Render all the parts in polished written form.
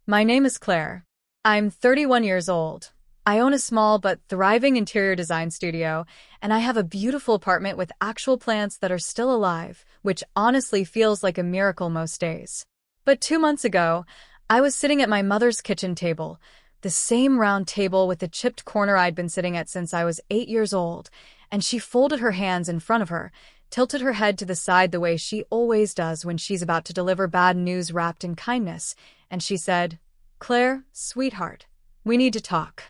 My name is Claire. I'm 31 years old. I own a small but thriving interior design studio, and I have a beautiful apartment with actual plants that are still alive, which honestly feels like a miracle most days. But 2 months ago, I was sitting at my mother's kitchen table, the same round table with the chipped corner I'd been sitting at since I was 8 years old, and she folded her hands in front of her, tilted her head to the side the way she always does when she's about to deliver bad news wrapped in kindness, and she said, "Claire, sweetheart, we need to talk."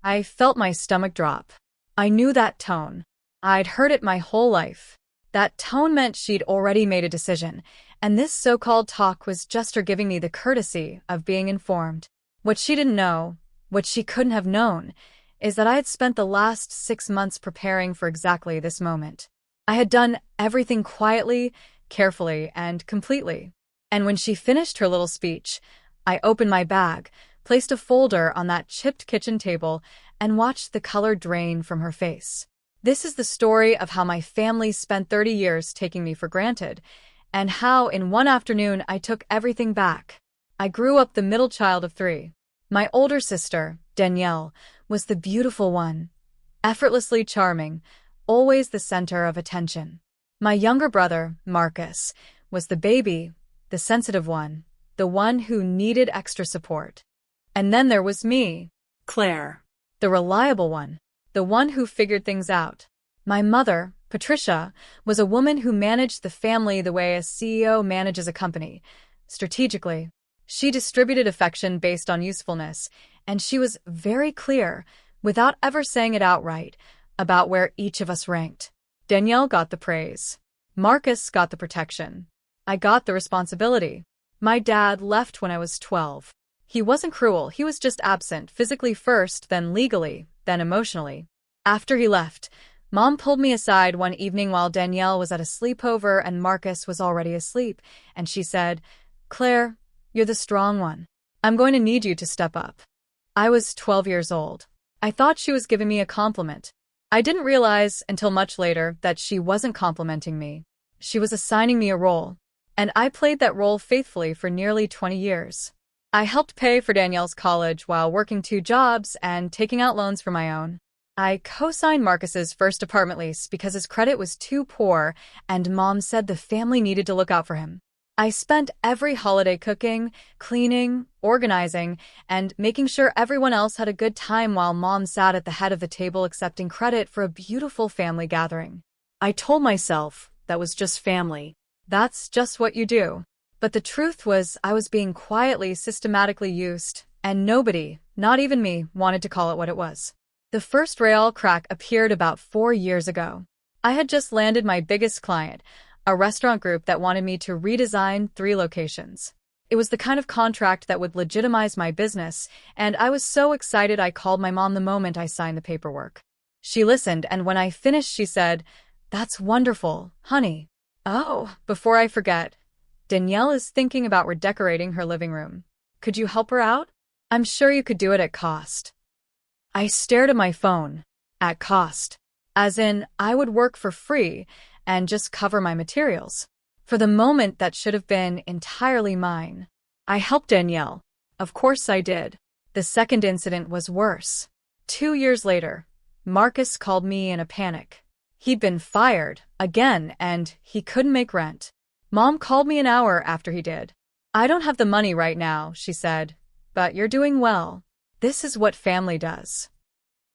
I felt my stomach drop. I knew that tone. I'd heard it my whole life. That tone meant she'd already made a decision, and this so-called talk was just her giving me the courtesy of being informed. What she didn't know, what she couldn't have known, is that I had spent the last 6 months preparing for exactly this moment. I had done everything quietly, carefully, and completely. And when she finished her little speech, I opened my bag, placed a folder on that chipped kitchen table, and watched the color drain from her face. This is the story of how my family spent 30 years taking me for granted, and how in one afternoon I took everything back. I grew up the middle child of three. My older sister, Danielle, was the beautiful one, effortlessly charming, always the center of attention. My younger brother, Marcus, was the baby, the sensitive one, the one who needed extra support. And then there was me, Claire, the reliable one, the one who figured things out. My mother, Patricia, was a woman who managed the family the way a CEO manages a company, strategically. She distributed affection based on usefulness, and she was very clear, without ever saying it outright, about where each of us ranked. Danielle got the praise. Marcus got the protection. I got the responsibility. My dad left when I was 12. He wasn't cruel, he was just absent, physically first, then legally, then emotionally. After he left, Mom pulled me aside one evening while Danielle was at a sleepover and Marcus was already asleep, and she said, "Claire, you're the strong one. I'm going to need you to step up." I was 12 years old. I thought she was giving me a compliment. I didn't realize until much later that she wasn't complimenting me. She was assigning me a role, and I played that role faithfully for nearly 20 years. I helped pay for Danielle's college while working 2 jobs and taking out loans for my own. I co-signed Marcus's first apartment lease because his credit was too poor and Mom said the family needed to look out for him. I spent every holiday cooking, cleaning, organizing, and making sure everyone else had a good time while Mom sat at the head of the table accepting credit for a beautiful family gathering. I told myself that was just family. That's just what you do. But the truth was I was being quietly, systematically used, and nobody, not even me, wanted to call it what it was. The first real crack appeared about 4 years ago. I had just landed my biggest client, a restaurant group that wanted me to redesign 3 locations. It was the kind of contract that would legitimize my business, and I was so excited I called my mom the moment I signed the paperwork. She listened, and when I finished, she said, "That's wonderful, honey." Oh, before I forget, Danielle is thinking about redecorating her living room. Could you help her out? I'm sure you could do it at cost. I stared at my phone. At cost. As in, I would work for free and just cover my materials. For the moment, that should have been entirely mine. I helped Danielle. Of course I did. The second incident was worse. 2 years later, Marcus called me in a panic. He'd been fired, again, and he couldn't make rent. Mom called me an hour after he did. "I don't have the money right now," she said, "but you're doing well. This is what family does."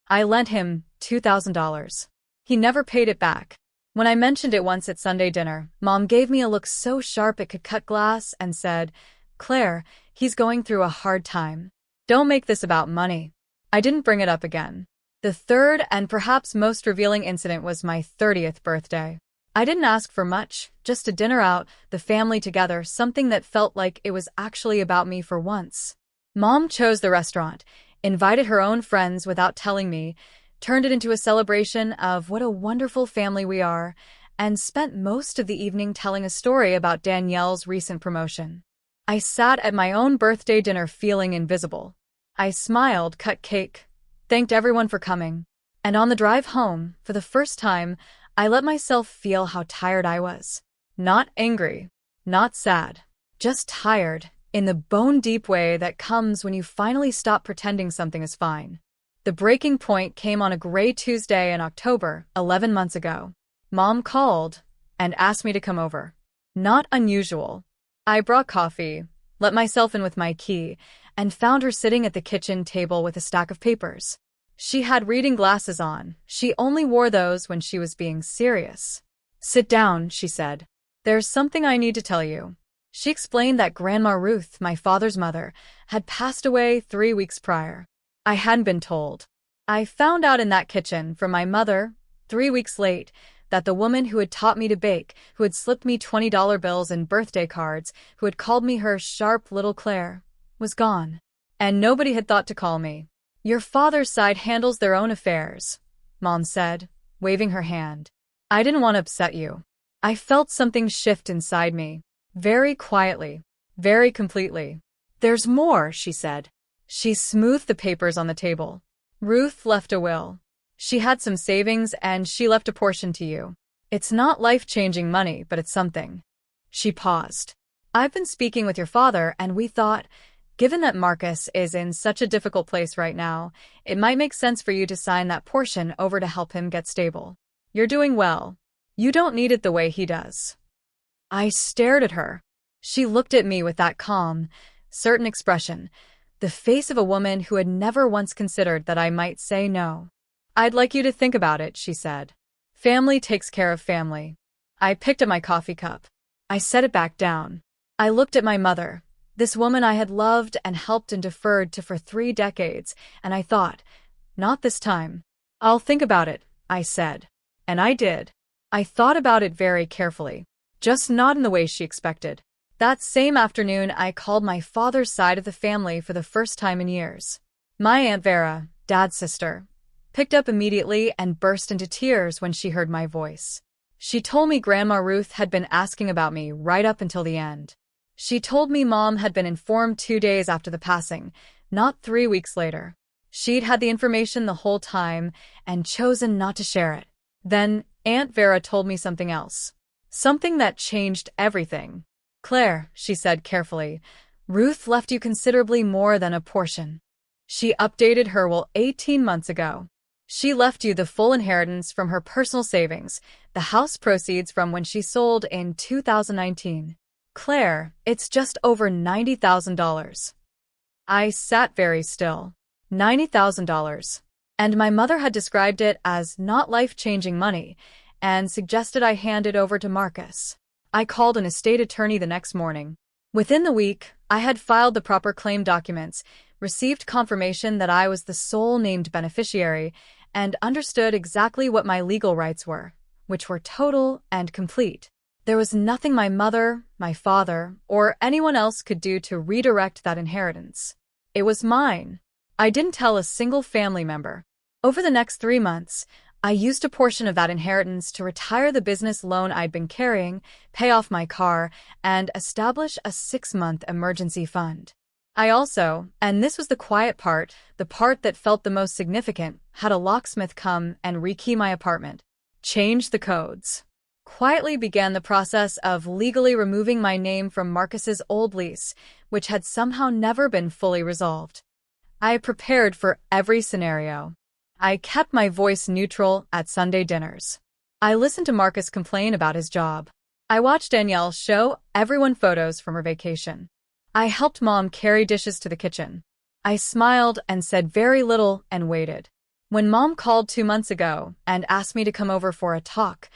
I lent him $2,000. He never paid it back. When I mentioned it once at Sunday dinner, Mom gave me a look so sharp it could cut glass and said, "Claire, he's going through a hard time. Don't make this about money." I didn't bring it up again. The third and perhaps most revealing incident was my 30th birthday. I didn't ask for much, just a dinner out, the family together, something that felt like it was actually about me for once. Mom chose the restaurant, invited her own friends without telling me, turned it into a celebration of what a wonderful family we are, and spent most of the evening telling a story about Danielle's recent promotion. I sat at my own birthday dinner feeling invisible. I smiled, cut cake, thanked everyone for coming, and on the drive home, for the first time, I let myself feel how tired I was. Not angry, not sad, just tired, in the bone-deep way that comes when you finally stop pretending something is fine. The breaking point came on a gray Tuesday in October, 11 months ago. Mom called and asked me to come over. Not unusual. I brought coffee, let myself in with my key, and found her sitting at the kitchen table with a stack of papers. She had reading glasses on. She only wore those when she was being serious. "Sit down," she said. "There's something I need to tell you." She explained that Grandma Ruth, my father's mother, had passed away 3 weeks prior. I hadn't been told. I found out in that kitchen from my mother, 3 weeks late, that the woman who had taught me to bake, who had slipped me $20 bills and birthday cards, who had called me her sharp little Claire, was gone. And nobody had thought to call me. "Your father's side handles their own affairs," Mom said, waving her hand. "I didn't want to upset you." I felt something shift inside me. Very quietly, very completely. "There's more," she said. She smoothed the papers on the table. "Ruth left a will. She had some savings and she left a portion to you. It's not life-changing money, but it's something." She paused. "I've been speaking with your father and we thought, given that Marcus is in such a difficult place right now, it might make sense for you to sign that portion over to help him get stable. You're doing well. You don't need it the way he does." I stared at her. She looked at me with that calm, certain expression, the face of a woman who had never once considered that I might say no. "I'd like you to think about it," she said. "Family takes care of family." I picked up my coffee cup. I set it back down. I looked at my mother, this woman I had loved and helped and deferred to for 3 decades, and I thought, not this time. "I'll think about it," I said. And I did. I thought about it very carefully. Just not in the way she expected. That same afternoon, I called my father's side of the family for the first time in years. My Aunt Vera, Dad's sister, picked up immediately and burst into tears when she heard my voice. She told me Grandma Ruth had been asking about me right up until the end. She told me Mom had been informed 2 days after the passing, not 3 weeks later. She'd had the information the whole time and chosen not to share it. Then Aunt Vera told me something else. Something that changed everything. "Claire," she said carefully, "Ruth left you considerably more than a portion. She updated her will 18 months ago. She left you the full inheritance from her personal savings, the house proceeds from when she sold in 2019. Claire, it's just over $90,000. I sat very still. $90,000. And my mother had described it as not life-changing money, and suggested I hand it over to Marcus. I called an estate attorney the next morning. Within the week, I had filed the proper claim documents, received confirmation that I was the sole named beneficiary, and understood exactly what my legal rights were, which were total and complete. There was nothing my mother, my father, or anyone else could do to redirect that inheritance. It was mine. I didn't tell a single family member. Over the next 3 months, I used a portion of that inheritance to retire the business loan I'd been carrying, pay off my car, and establish a 6-month emergency fund. I also, and this was the quiet part, the part that felt the most significant, had a locksmith come and rekey my apartment. Changed the codes. Quietly began the process of legally removing my name from Marcus's old lease, which had somehow never been fully resolved. I prepared for every scenario. I kept my voice neutral at Sunday dinners. I listened to Marcus complain about his job. I watched Danielle show everyone photos from her vacation. I helped Mom carry dishes to the kitchen. I smiled and said very little and waited. When Mom called 2 months ago and asked me to come over for a talk,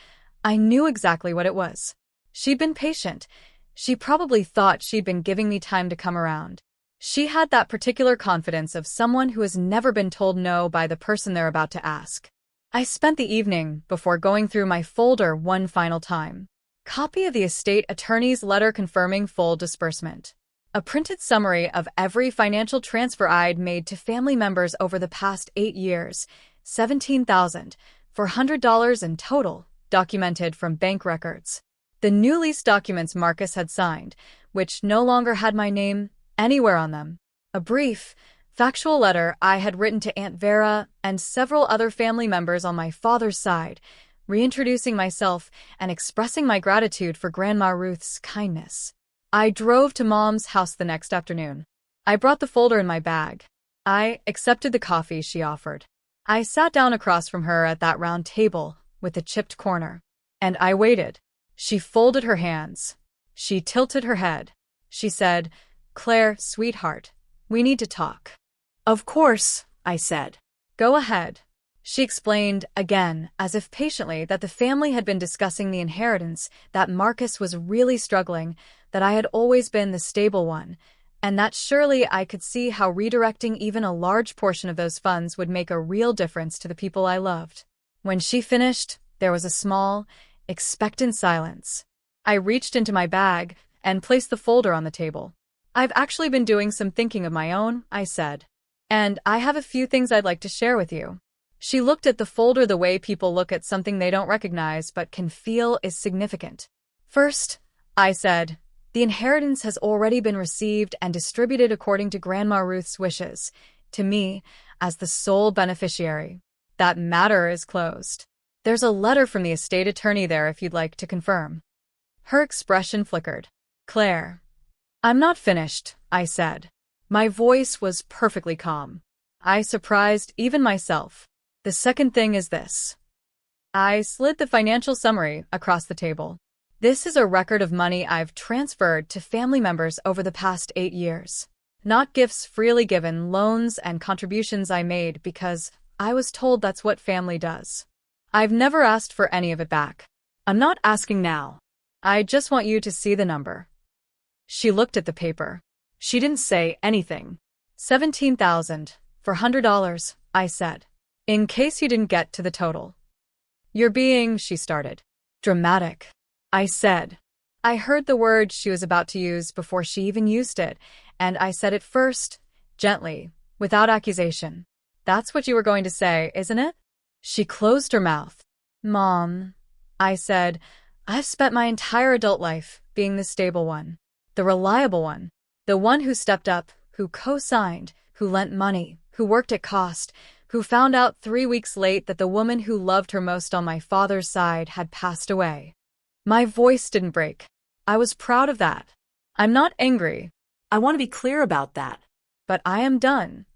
I knew exactly what it was. She'd been patient. She probably thought she'd been giving me time to come around. She had that particular confidence of someone who has never been told no by the person they're about to ask. I spent the evening before going through my folder one final time. Copy of the estate attorney's letter confirming full disbursement. A printed summary of every financial transfer I'd made to family members over the past 8 years, $17,400 in total, documented from bank records. The new lease documents Marcus had signed, which no longer had my name anywhere on them. A brief, factual letter I had written to Aunt Vera and several other family members on my father's side, reintroducing myself and expressing my gratitude for Grandma Ruth's kindness. I drove to Mom's house the next afternoon. I brought the folder in my bag. I accepted the coffee she offered. I sat down across from her at that round table with the chipped corner. And I waited. She folded her hands. She tilted her head. She said, "Claire, sweetheart, we need to talk." "Of course," I said. "Go ahead." She explained again, as if patiently, that the family had been discussing the inheritance, that Marcus was really struggling, that I had always been the stable one, and that surely I could see how redirecting even a large portion of those funds would make a real difference to the people I loved. When she finished, there was a small, expectant silence. I reached into my bag and placed the folder on the table. "I've actually been doing some thinking of my own," I said. "And I have a few things I'd like to share with you." She looked at the folder the way people look at something they don't recognize but can feel is significant. "First," I said, "the inheritance has already been received and distributed according to Grandma Ruth's wishes, to me, as the sole beneficiary. That matter is closed. There's a letter from the estate attorney there if you'd like to confirm." Her expression flickered. "Claire." "I'm not finished," I said. My voice was perfectly calm. I surprised even myself. "The second thing is this." I slid the financial summary across the table. "This is a record of money I've transferred to family members over the past 8 years. Not gifts freely given, loans and contributions I made because I was told that's what family does. I've never asked for any of it back. I'm not asking now. I just want you to see the number." She looked at the paper. She didn't say anything. $17,400, I said. "In case you didn't get to the total." "You're being," she started. "Dramatic," I said. I heard the word she was about to use before she even used it, and I said it first, gently, without accusation. "That's what you were going to say, isn't it?" She closed her mouth. "Mom," I said, "I've spent my entire adult life being the stable one, the reliable one, the one who stepped up, who co-signed, who lent money, who worked at cost, who found out 3 weeks late that the woman who loved her most on my father's side had passed away." My voice didn't break. I was proud of that. I'm not angry. I want to be clear about that. But I am done.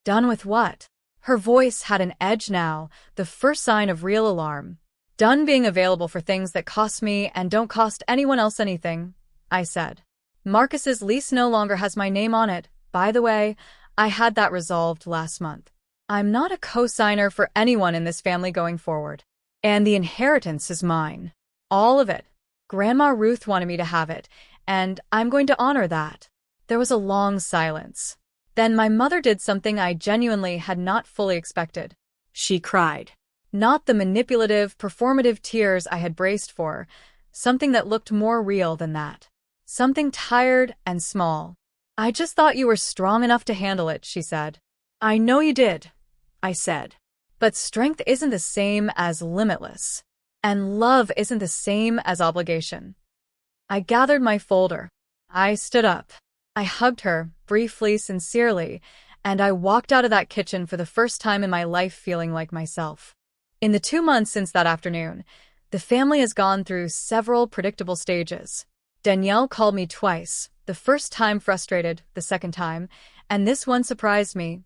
Done with what? Her voice had an edge now, the first sign of real alarm. "Done being available for things that cost me and don't cost anyone else anything," I said. "Marcus's lease no longer has my name on it. By the way, I had that resolved last month. I'm not a co-signer for anyone in this family going forward. And the inheritance is mine. All of it. Grandma Ruth wanted me to have it, and I'm going to honor that." There was a long silence. Then my mother did something I genuinely had not fully expected. She cried. Not the manipulative, performative tears I had braced for, something that looked more real than that. Something tired and small. "I just thought you were strong enough to handle it," she said. "I know you did," I said. "But strength isn't the same as limitless. And love isn't the same as obligation." I gathered my folder. I stood up. I hugged her, briefly, sincerely, and I walked out of that kitchen for the first time in my life feeling like myself. In the 2 months since that afternoon, the family has gone through several predictable stages. Danielle called me twice, the first time frustrated, the second time, and this one surprised me,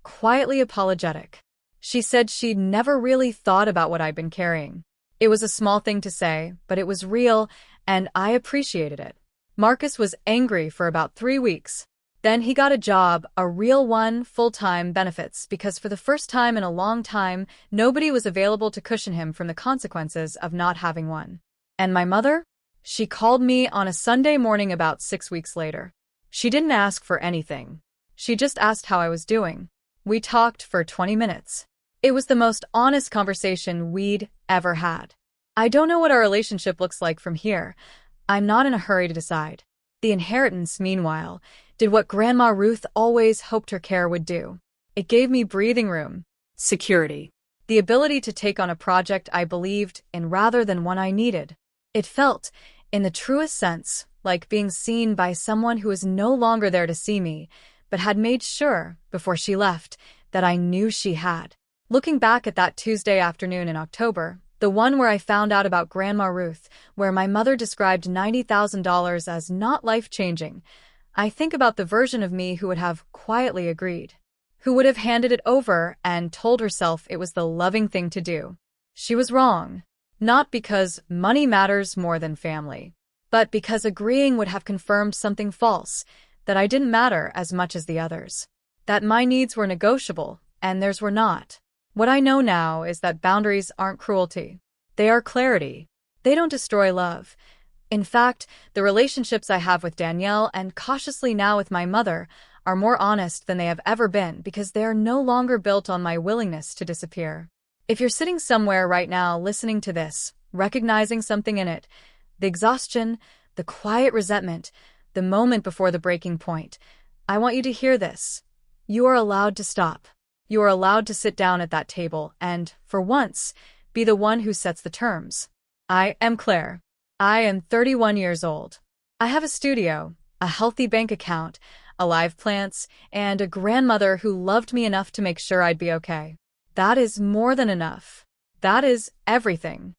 quietly apologetic. She said she'd never really thought about what I'd been carrying. It was a small thing to say, but it was real, and I appreciated it. Marcus was angry for about 3 weeks. Then he got a job, a real one, full-time, benefits, because for the first time in a long time, nobody was available to cushion him from the consequences of not having one. And my mother? She called me on a Sunday morning about 6 weeks later. She didn't ask for anything. She just asked how I was doing. We talked for 20 minutes. It was the most honest conversation we'd ever had. I don't know what our relationship looks like from here. I'm not in a hurry to decide. The inheritance, meanwhile, did what Grandma Ruth always hoped her care would do. It gave me breathing room, security, the ability to take on a project I believed in rather than one I needed. It felt, in the truest sense, like being seen by someone who was no longer there to see me, but had made sure, before she left, that I knew she had. Looking back at that Tuesday afternoon in October, The one where I found out about Grandma Ruth, where my mother described $90,000 as not life-changing. I think about the version of me who would have quietly agreed, who would have handed it over and told herself it was the loving thing to do. She was wrong. Not because money matters more than family, but because agreeing would have confirmed something false, that I didn't matter as much as the others, that my needs were negotiable and theirs were not. What I know now is that boundaries aren't cruelty. They are clarity. They don't destroy love. In fact, the relationships I have with Danielle and cautiously now with my mother are more honest than they have ever been because they are no longer built on my willingness to disappear. If you're sitting somewhere right now listening to this, recognizing something in it, the exhaustion, the quiet resentment, the moment before the breaking point, I want you to hear this. You are allowed to stop. You are allowed to sit down at that table and, for once, be the one who sets the terms. I am Claire. I am 31 years old. I have a studio, a healthy bank account, alive plants, and a grandmother who loved me enough to make sure I'd be okay. That is more than enough. That is everything.